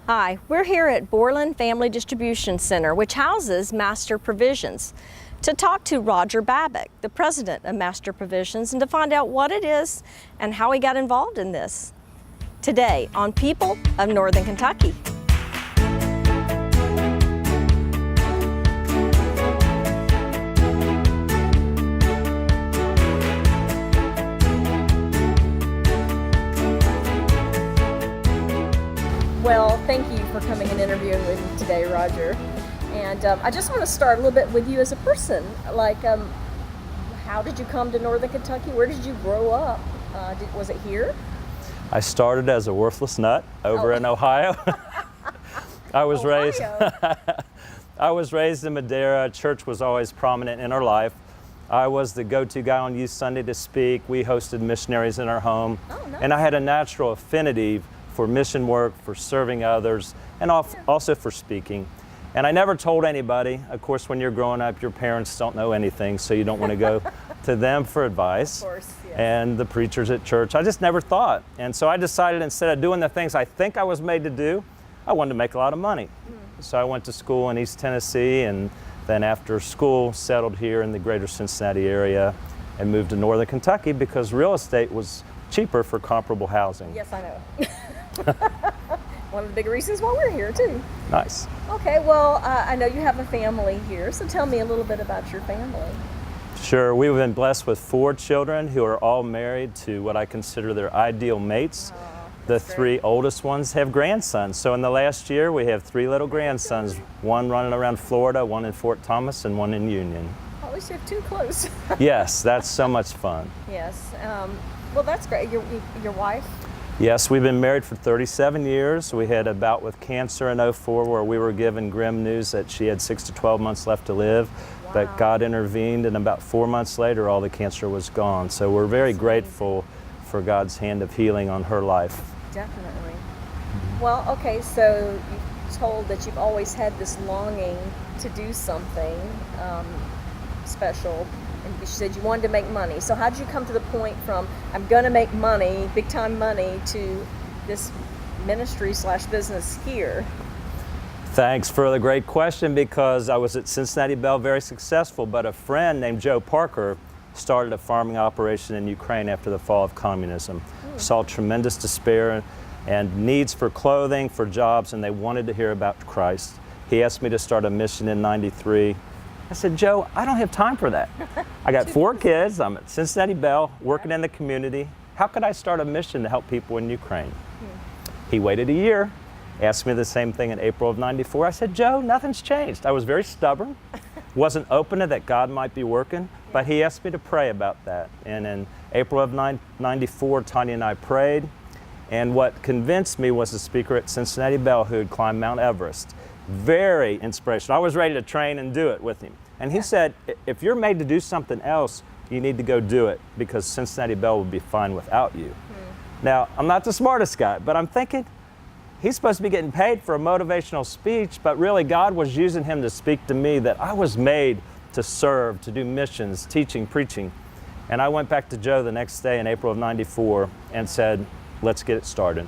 Hi, we're here at Borland Family Distribution Center, which houses Master Provisions, to talk to Roger Babik, the president of Master Provisions, and to find out what it is and how he got involved in this. Today on People of Northern Kentucky. Well, thank you for coming and interviewing with me today, Roger. And I just want to start a little bit with you as a person. Like, how did you come to Northern Kentucky? Where did you grow up? Was it here? I started as a worthless nut over in Ohio. I was raised in Madera. Church was always prominent in our life. I was the go-to guy on Youth Sunday to speak. We hosted missionaries in our home. Oh, nice. And I had a natural affinity for mission work, for serving others, and also for speaking. And I never told anybody. Of course, when you're growing up, your parents don't know anything, so you don't want to go to them for advice. Of course, yes. And the preachers at church. I just never thought. And so I decided, instead of doing the things I think I was made to do, I wanted to make a lot of money. So I went to school in East Tennessee, and then after school, settled here in the greater Cincinnati area and moved to Northern Kentucky because real estate was cheaper for comparable housing. Yes, I know. One of the big reasons why we're here, too. Nice. Okay, well, I know you have a family here, so tell me a little bit about your family. Sure. We've been blessed with 4 children who are all married to what I consider their ideal mates. The 3 oldest ones have grandsons. So in the last year, we have 3 little grandsons, one running around Florida, one in Fort Thomas, and one in Union. At least you have 2 close. Yes, that's so much fun. Yes. Well, that's great. Your wife? Yes, we've been married for 37 years. We had a bout with cancer in '04 where we were given grim news that she had 6 to 12 months left to live. Wow. But God intervened, and about 4 months later, all the cancer was gone. So we're very grateful for God's hand of healing on her life. Definitely. Well, okay, so you told that you've always had this longing to do something special. And you said you wanted to make money. So how did you come to the point from, I'm going to make money, big time money, to this ministry/business here? Thanks for the great question, because I was at Cincinnati Bell very successful, but a friend named Joe Parker started a farming operation in Ukraine after the fall of communism. Saw tremendous despair and needs for clothing, for jobs, and they wanted to hear about Christ. He asked me to start a mission in '93. I said, Joe, I don't have time for that. I got 4 kids, I'm at Cincinnati Bell, working in the community. How could I start a mission to help people in Ukraine? He waited a year, asked me the same thing in April of '94. I said, Joe, nothing's changed. I was very stubborn, wasn't open to that God might be working, but he asked me to pray about that. And in April of '94, Tanya and I prayed, and what convinced me was the speaker at Cincinnati Bell who had climbed Mount Everest. Very inspirational. I was ready to train and do it with him. And he said, if you're made to do something else, you need to go do it, because Cincinnati Bell will be fine without you. Now, I'm not the smartest guy, but I'm thinking, he's supposed to be getting paid for a motivational speech, but really God was using him to speak to me that I was made to serve, to do missions, teaching, preaching. And I went back to Joe the next day in April of '94 and said, let's get it started.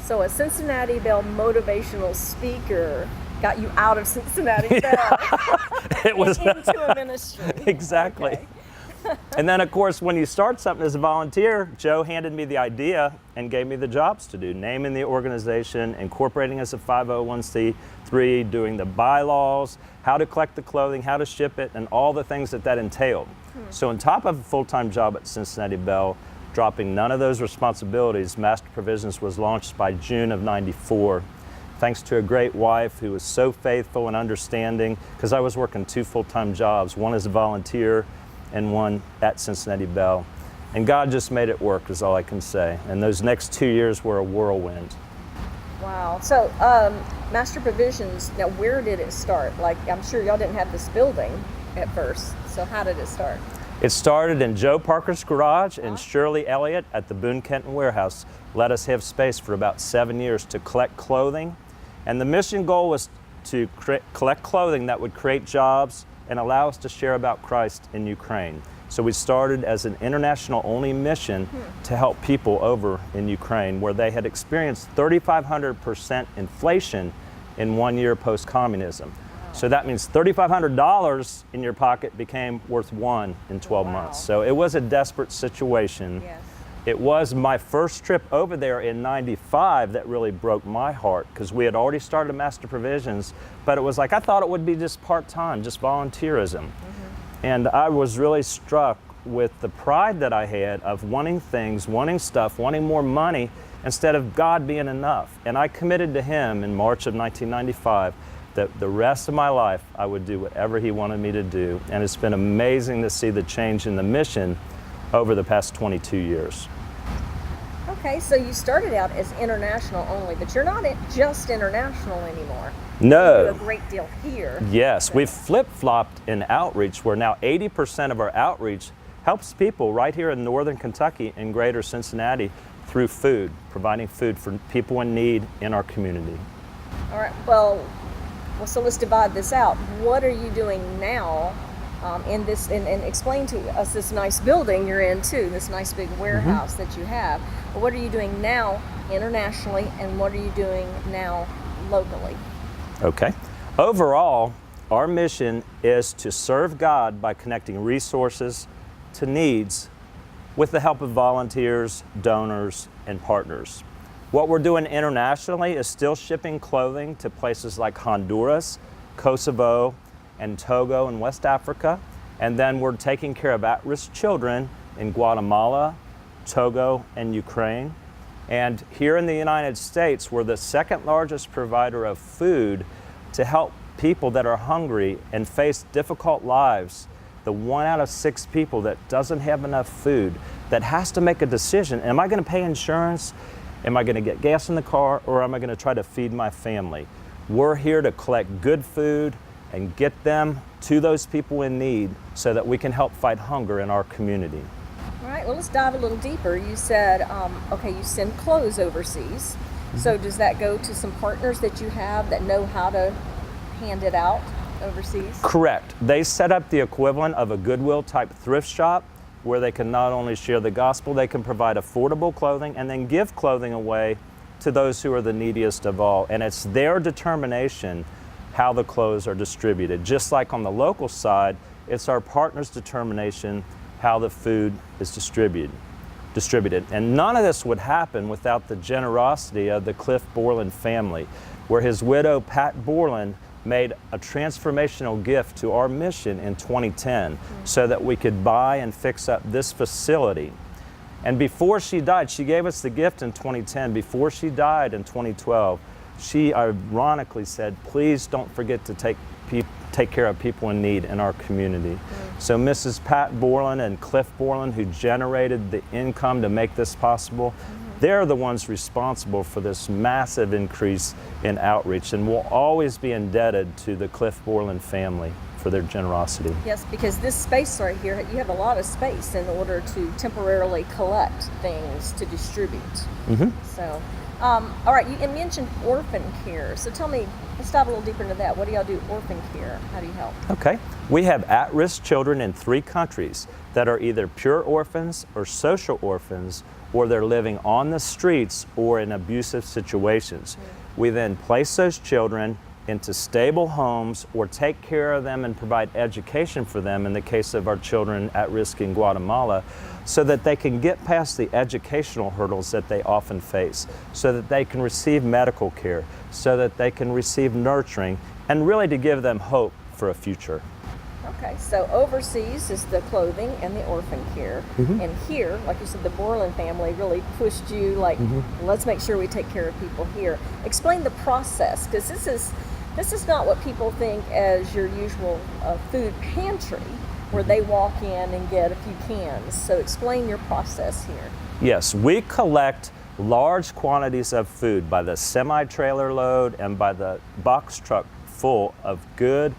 So a Cincinnati Bell motivational speaker got you out of Cincinnati Bell It was into a ministry. Exactly. Okay. And then, of course, when you start something as a volunteer, Joe handed me the idea and gave me the jobs to do, naming the organization, incorporating as a 501c3, doing the bylaws, how to collect the clothing, how to ship it, and all the things that entailed. So on top of a full-time job at Cincinnati Bell, dropping none of those responsibilities, Master Provisions was launched by June of '94. Thanks to a great wife who was so faithful and understanding, because I was working 2 full-time jobs, one as a volunteer and one at Cincinnati Bell. And God just made it work, is all I can say. And those next 2 years were a whirlwind. Wow. So Master Provisions, now where did it start? Like, I'm sure y'all didn't have this building at first. So how did it start? It started in Joe Parker's garage, and Shirley Elliott at the Boone Kenton warehouse let us have space for about 7 years to collect clothing. And the mission goal was to collect clothing that would create jobs and allow us to share about Christ in Ukraine. So we started as an international-only mission to help people over in Ukraine, where they had experienced 3,500% inflation in 1 year post-communism. So that means $3,500 in your pocket became worth one in 12 months. So it was a desperate situation. Yes. It was my first trip over there in '95 that really broke my heart, because we had already started Master Provisions, but it was like I thought it would be just part-time, just volunteerism. And I was really struck with the pride that I had of wanting things, wanting stuff, wanting more money, instead of God being enough. And I committed to Him in March of 1995 that the rest of my life I would do whatever He wanted me to do. And it's been amazing to see the change in the mission over the past 22 years. Okay, so you started out as international only, but you're not just international anymore. No. You do a great deal here. Yes, we've flip-flopped in outreach, where now 80% of our outreach helps people right here in northern Kentucky and greater Cincinnati through food, providing food for people in need in our community. All right, well, so let's divide this out. What are you doing now in this, and explain to us this nice building you're in too, this nice big warehouse that you have. But what are you doing now internationally, and what are you doing now locally? Okay. Overall, our mission is to serve God by connecting resources to needs with the help of volunteers, donors, and partners. What we're doing internationally is still shipping clothing to places like Honduras, Kosovo, and Togo in West Africa. And then we're taking care of at-risk children in Guatemala, Togo, and Ukraine. And here in the United States, we're the second largest provider of food to help people that are hungry and face difficult lives. The 1 out of 6 people that doesn't have enough food, that has to make a decision. Am I going to pay insurance? Am I going to get gas in the car? Or am I going to try to feed my family? We're here to collect good food and get them to those people in need so that we can help fight hunger in our community. All right, well, let's dive a little deeper. You said, okay, you send clothes overseas. So does that go to some partners that you have that know how to hand it out overseas? Correct. They set up the equivalent of a Goodwill type thrift shop, where they can not only share the gospel, they can provide affordable clothing and then give clothing away to those who are the neediest of all. And it's their determination how the clothes are distributed. Just like on the local side, it's our partners' determination how the food is distributed. And none of this would happen without the generosity of the Cliff Borland family, where his widow, Pat Borland, made a transformational gift to our mission in 2010 so that we could buy and fix up this facility. And before she died, she gave us the gift in 2010. Before she died in 2012, she ironically said, please don't forget to take care of people in need in our community. So Mrs. Pat Borland and Cliff Borland, who generated the income to make this possible, they're the ones responsible for this massive increase in outreach, and we'll always be indebted to the Cliff Borland family for their generosity. Yes, because this space right here, you have a lot of space in order to temporarily collect things to distribute. So, all right, you mentioned orphan care. So tell me, let's dive a little deeper into that. What do y'all do, orphan care? How do you help? Okay. We have at-risk children in 3 countries that are either pure orphans or social orphans, or they're living on the streets or in abusive situations. We then place those children into stable homes or take care of them and provide education for them in the case of our children at risk in Guatemala, so that they can get past the educational hurdles that they often face, so that they can receive medical care, so that they can receive nurturing, and really to give them hope for a future. Okay, so overseas is the clothing and the orphan care. And here, like you said, the Borland family really pushed you, like, let's make sure we take care of people here. Explain the process, because this is not what people think as your usual food pantry, where they walk in and get a few cans. So explain your process here. Yes, we collect large quantities of food by the semi-trailer load and by the box truck full of good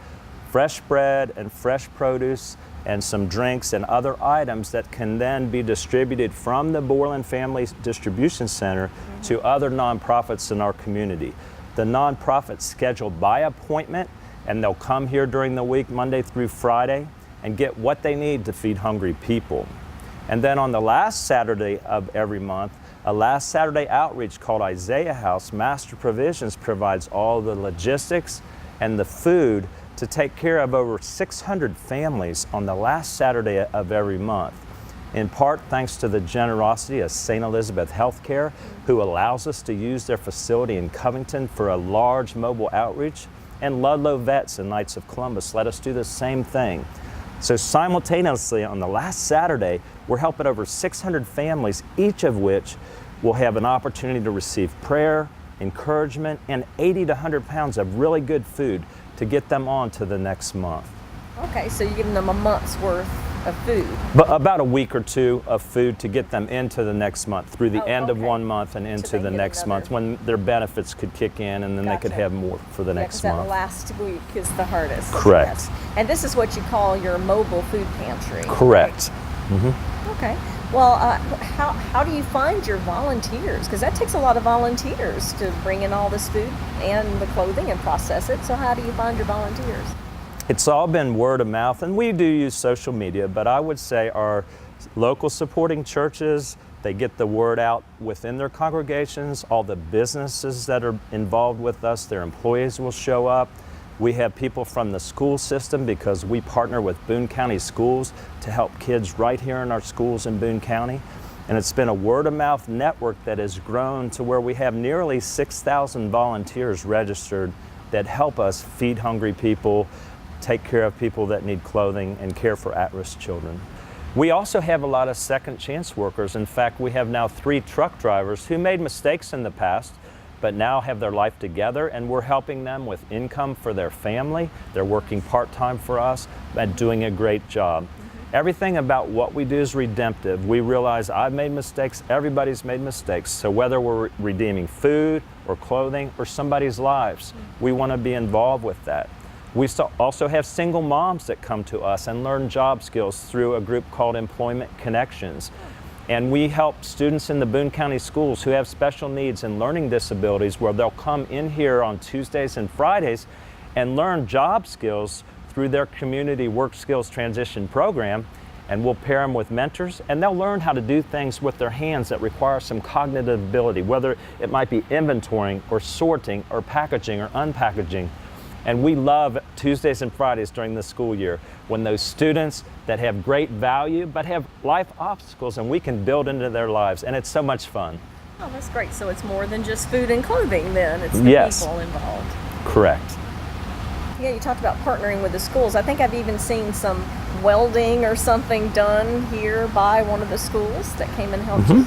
fresh bread and fresh produce and some drinks and other items that can then be distributed from the Borland Family Distribution Center to other nonprofits in our community. The nonprofits schedule by appointment, and they'll come here during the week, Monday through Friday, and get what they need to feed hungry people. And then on the last Saturday of every month, a last Saturday outreach called Isaiah House, Master Provisions provides all the logistics and the food to take care of over 600 families on the last Saturday of every month. In part thanks to the generosity of St. Elizabeth Healthcare, who allows us to use their facility in Covington for a large mobile outreach, and Ludlow Vets and Knights of Columbus let us do the same thing. So simultaneously on the last Saturday, we're helping over 600 families, each of which will have an opportunity to receive prayer, encouragement, and 80 to 100 pounds of really good food to get them on to the next month. Okay, so you're giving them a month's worth of food. But about a week or two of food to get them into the next month, through the end of one month and into the next month, when their benefits could kick in, and then they could have more for the next month. That last week is the hardest. Correct. Yes. And this is what you call your mobile food pantry. Correct. Right? Mm-hmm. Okay. Well, how do you find your volunteers? Because that takes a lot of volunteers to bring in all this food and the clothing and process it. So how do you find your volunteers? It's all been word of mouth, and we do use social media, but I would say our local supporting churches, they get the word out within their congregations. All the businesses that are involved with us, their employees will show up. We have people from the school system, because we partner with Boone County Schools to help kids right here in our schools in Boone County. And it's been a word-of-mouth network that has grown to where we have nearly 6,000 volunteers registered that help us feed hungry people, take care of people that need clothing, and care for at-risk children. We also have a lot of second chance workers. In fact, we have now 3 truck drivers who made mistakes in the past, but now have their life together, and we're helping them with income for their family. They're working part-time for us and doing a great job. Everything about what we do is redemptive. We realize I've made mistakes, everybody's made mistakes. So whether we're redeeming food or clothing or somebody's lives, we want to be involved with that. We also have single moms that come to us and learn job skills through a group called Employment Connections. And we help students in the Boone County schools who have special needs and learning disabilities, where they'll come in here on Tuesdays and Fridays and learn job skills through their community work skills transition program. And we'll pair them with mentors, and they'll learn how to do things with their hands that require some cognitive ability, whether it might be inventorying or sorting or packaging or unpackaging. And we love Tuesdays and Fridays during the school year, when those students that have great value but have life obstacles, and we can build into their lives, and it's so much fun. Oh, that's great. So it's more than just food and clothing then, it's the people involved. Correct. Yeah, you talked about partnering with the schools. I think I've even seen some welding or something done here by one of the schools that came and helped you.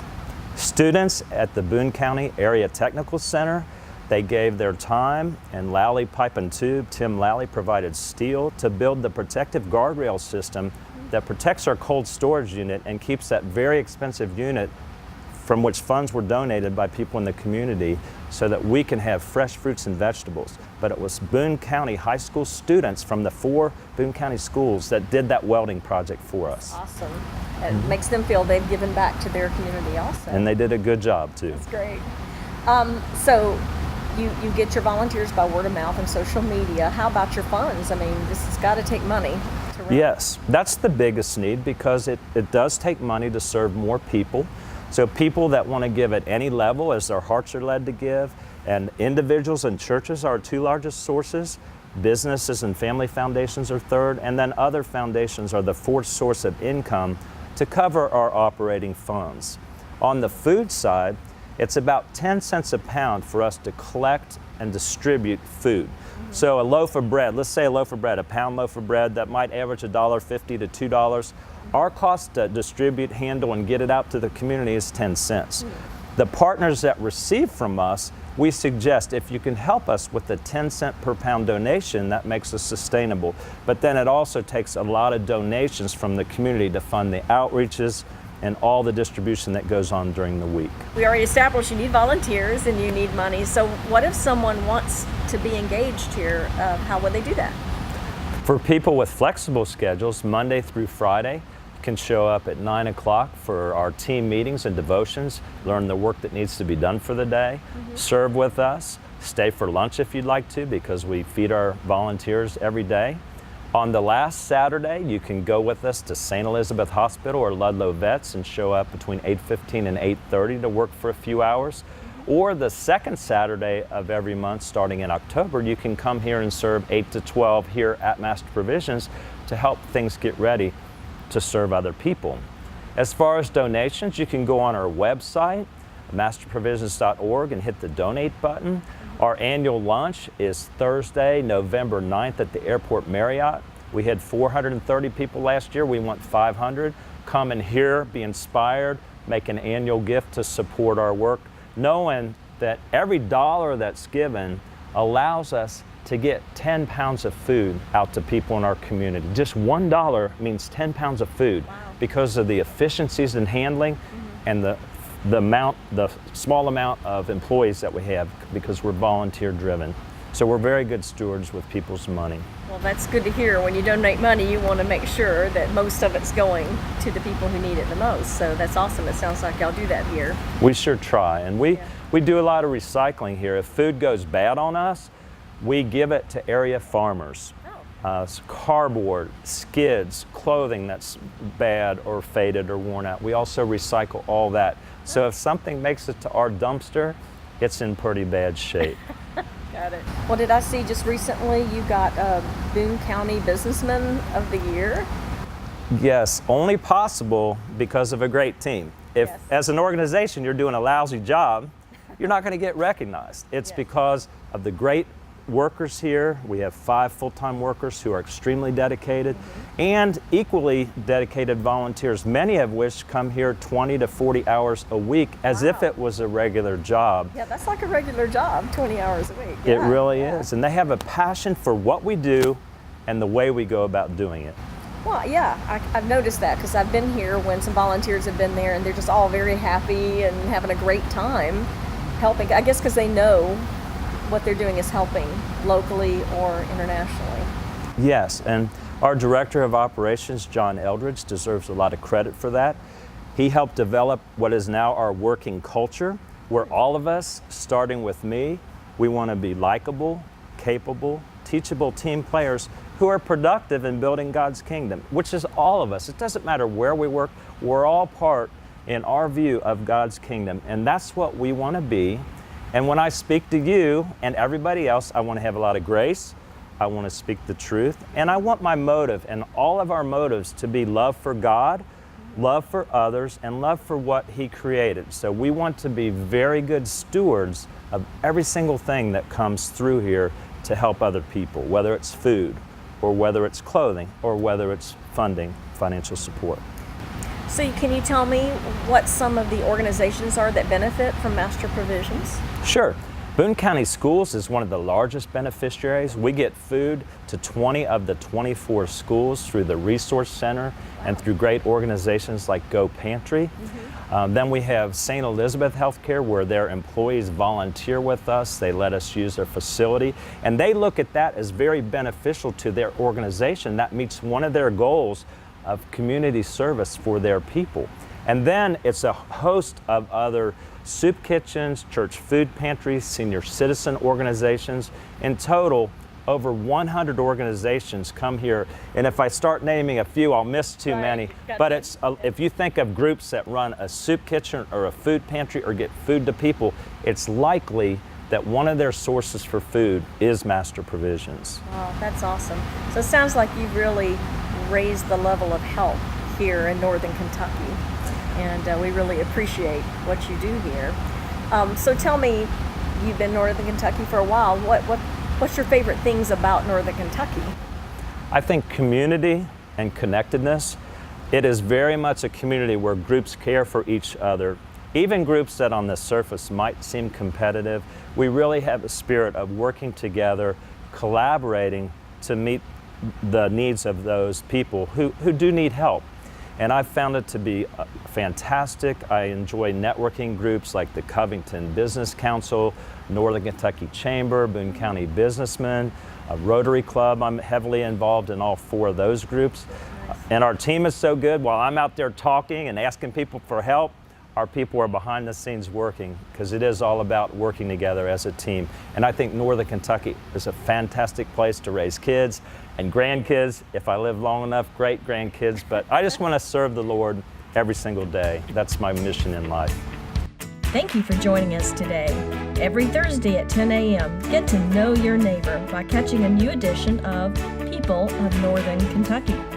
Students at the Boone County Area Technical Center, they gave their time, and Lally Pipe and Tube, Tim Lally, provided steel to build the protective guardrail system that protects our cold storage unit and keeps that very expensive unit, from which funds were donated by people in the community, so that we can have fresh fruits and vegetables. But it was Boone County high school students from the 4 Boone County schools that did that welding project for us. Awesome. It makes them feel they've given back to their community also. And they did a good job too. That's great. So you get your volunteers by word of mouth and social media. How about your funds? I mean, this has got to take money to run. Yes, that's the biggest need, because it does take money to serve more people. So people that want to give at any level as their hearts are led to give, and individuals and churches are our 2 largest sources. Businesses and family foundations are 3rd, and then other foundations are the 4th source of income to cover our operating funds. On the food side, it's about 10 cents a pound for us to collect and distribute food. So a loaf of bread, let's say a loaf of bread, a pound loaf of bread that might average $1.50 to $2. Our cost to distribute, handle, and get it out to the community is 10 cents. The partners that receive from us, we suggest if you can help us with the 10 cent per pound donation, that makes us sustainable. But then it also takes a lot of donations from the community to fund the outreaches and all the distribution that goes on during the week. We already established you need volunteers and you need money. So what if someone wants to be engaged here? How would they do that? For people with flexible schedules, Monday through Friday, can show up at 9 o'clock for our team meetings and devotions, learn the work that needs to be done for the day, serve with us, stay for lunch if you'd like to, because we feed our volunteers every day. On the last Saturday, you can go with us to St. Elizabeth Hospital or Ludlow Vets and show up between 8:15 and 8:30 to work for a few hours. Or the second Saturday of every month, starting in October, you can come here and serve 8 to 12 here at Master Provisions to help things get ready to serve other people. As far as donations, you can go on our website, masterprovisions.org, and hit the donate button. Our annual lunch is Thursday, November 9th at the Airport Marriott. We had 430 people last year. We want 500. Come and hear, be inspired, make an annual gift to support our work, knowing that every dollar that's given allows us to get 10 pounds of food out to people in our community. Just $1 means 10 pounds of food. Wow. Because of the efficiencies in handling and the small amount of employees that we have, because we're volunteer driven. So we're very good stewards with people's money. Well, that's good to hear. When you donate money, you want to make sure that most of it's going to the people who need it the most. So that's awesome. It sounds like y'all do that here. We sure try. And we do a lot of recycling here. If food goes bad on us, we give it to area farmers. Cardboard, skids, clothing that's bad or faded or worn out. We also recycle all that. So if something makes it to our dumpster, it's in pretty bad shape. Got it. Well, did I see just recently you got Boone County Businessman of the Year? Yes, only possible because of a great team. If, as an organization, you're doing a lousy job, you're not going to get recognized. It's because of the great workers here. We have 5 full-time workers who are extremely dedicated and equally dedicated volunteers, many of which come here 20 to 40 hours a week as if it was a regular job. Yeah, that's like a regular job, 20 hours a week. It really is. And they have a passion for what we do and the way we go about doing it. Well, yeah, I've noticed that because I've been here when some volunteers have been there and they're just all very happy and having a great time helping. I guess because they know what they're doing is helping locally or internationally. Yes, and our Director of Operations, John Eldridge, deserves a lot of credit for that. He helped develop what is now our working culture, where all of us, starting with me, we want to be likable, capable, teachable team players who are productive in building God's kingdom, which is all of us. It doesn't matter where we work, we're all part, in our view, of God's kingdom, and that's what we want to be. And when I speak to you and everybody else, I want to have a lot of grace, I want to speak the truth, and I want my motive and all of our motives to be love for God, love for others, and love for what He created. So we want to be very good stewards of every single thing that comes through here to help other people, whether it's food, or whether it's clothing, or whether it's funding, financial support. So can you tell me what some of the organizations are that benefit from Master Provisions? Sure. Boone County Schools is one of the largest beneficiaries. We get food to 20 of the 24 schools through the Resource Center and through great organizations like Go Pantry. Then we have St. Elizabeth Healthcare, where their employees volunteer with us. They let us use their facility, and they look at that as very beneficial to their organization. That meets one of their goals of community service for their people. And then it's a host of other soup kitchens, church food pantries, senior citizen organizations. In total, over 100 organizations come here. And if I start naming a few, I'll miss too many. But it's if you think of groups that run a soup kitchen or a food pantry or get food to people, it's likely that one of their sources for food is Master Provisions. Wow, that's awesome. So it sounds like you've really raised the level of help here in Northern Kentucky, and we really appreciate what you do here. So tell me, you've been in Northern Kentucky for a while. What's your favorite things about Northern Kentucky? I think community and connectedness. It is very much a community where groups care for each other. Even groups that on the surface might seem competitive, we really have a spirit of working together, collaborating to meet the needs of those people who do need help. And I've found it to be fantastic. I enjoy networking groups like the Covington Business Council, Northern Kentucky Chamber, Boone County Businessmen, a Rotary Club. I'm heavily involved in all 4 of those groups. And our team is so good. While I'm out there talking and asking people for help, our people are behind the scenes working, because it is all about working together as a team. And I think Northern Kentucky is a fantastic place to raise kids and grandkids. If I live long enough, great grandkids. But I just want to serve the Lord every single day. That's my mission in life. Thank you for joining us today. Every Thursday at 10 a.m., get to know your neighbor by catching a new edition of People of Northern Kentucky.